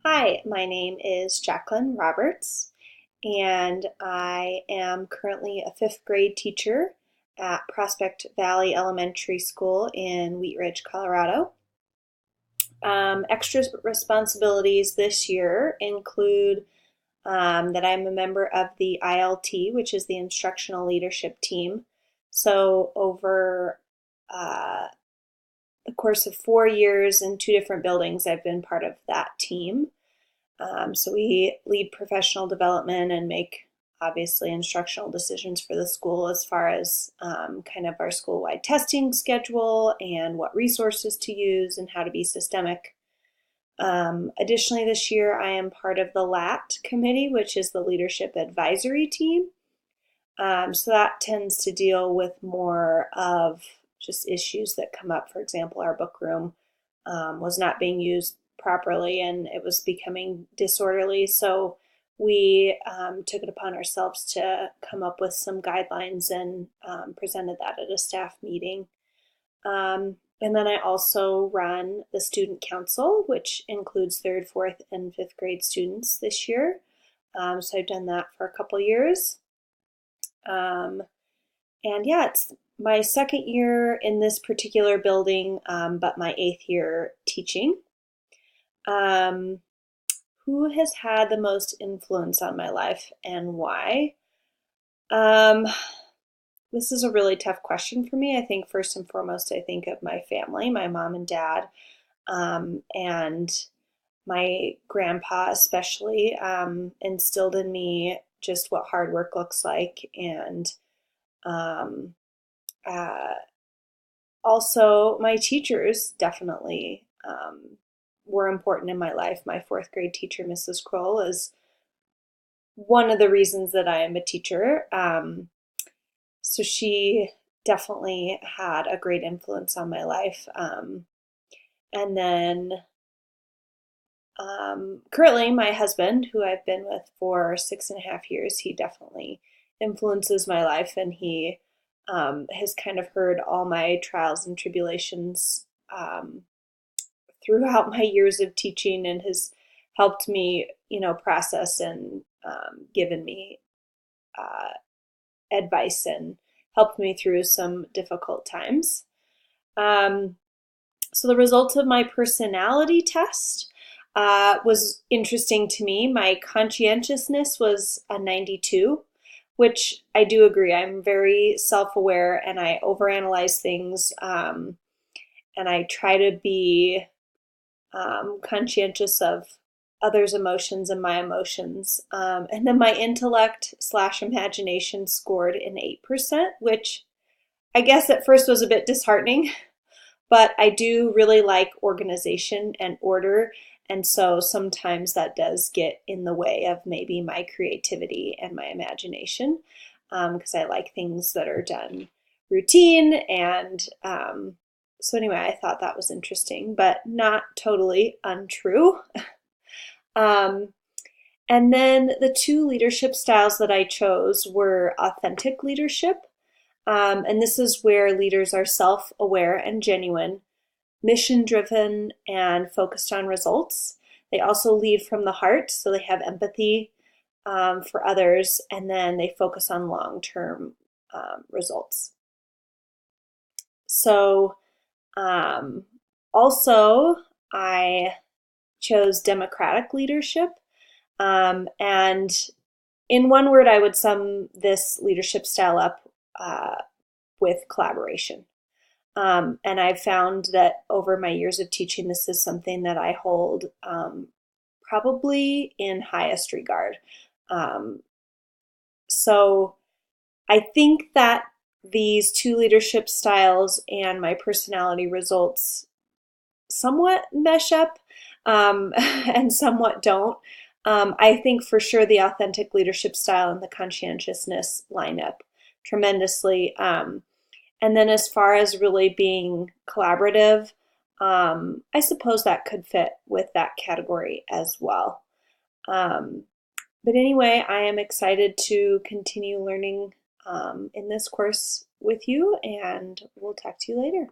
Hi, my name is Jacqueline Roberts, and I am currently a fifth grade teacher at Prospect Valley Elementary School in Wheat Ridge, Colorado. Extra responsibilities this year include that I'm a member of the ILT, which is the Instructional Leadership Team. So, over uh, the course of 4 years in two different buildings, I've been part of that team. So we lead professional development and make obviously instructional decisions for the school as far as kind of our school-wide testing schedule and what resources to use and how to be systemic. Additionally, this year I am part of the LAT committee, which is the Leadership Advisory Team. So that tends to deal with more of just issues that come up. For example, our book room was not being used properly and it was becoming disorderly. So we took it upon ourselves to come up with some guidelines and presented that at a staff meeting. And then I also run the student council, which includes third, fourth, and fifth grade students this year. So I've done that for a couple years. And yeah, it's my second year in this particular building, but my eighth year teaching. Um, who has had the most influence on my life and why? Um, this is a really tough question for me. I think first and foremost, I think of my family, my mom and dad, and my grandpa especially instilled in me just what hard work looks like and um, uh, also my teachers definitely were important in my life. My fourth grade teacher, Mrs. Kroll, is one of the reasons that I am a teacher. So she definitely had a great influence on my life. And then currently, my husband, who I've been with for 6.5 years, he definitely influences my life, and he has kind of heard all my trials and tribulations throughout my years of teaching and has helped me, process and given me uh, advice and helped me through some difficult times. Um, so the results of my personality test was interesting to me. My conscientiousness was a 92, which I do agree. I'm very self-aware and I overanalyze things, and I try to be conscientious of others' emotions and my emotions. And then my intellect slash imagination scored an 8%, which I guess at first was a bit disheartening, but I do really like organization and order. And so sometimes that does get in the way of maybe my creativity and my imagination because I like things that are done routine. And so, anyway, I thought that was interesting, but not totally untrue. Um, and then the two leadership styles that I chose were authentic leadership. And this is where leaders are self aware and genuine, mission driven, and focused on results. They also lead from the heart, so they have empathy for others, and then they focus on long term results. So, um, also, I chose democratic leadership. And in one word, I would sum this leadership style up with collaboration. And I've found that over my years of teaching, this is something that I hold probably in highest regard. Um, so I think that these two leadership styles and my personality results somewhat mesh up and somewhat don't. I think for sure the authentic leadership style and the conscientiousness line up tremendously. And then as far as really being collaborative, I suppose that could fit with that category as well. Um, but anyway, I am excited to continue learning in this course with you, and we'll talk to you later.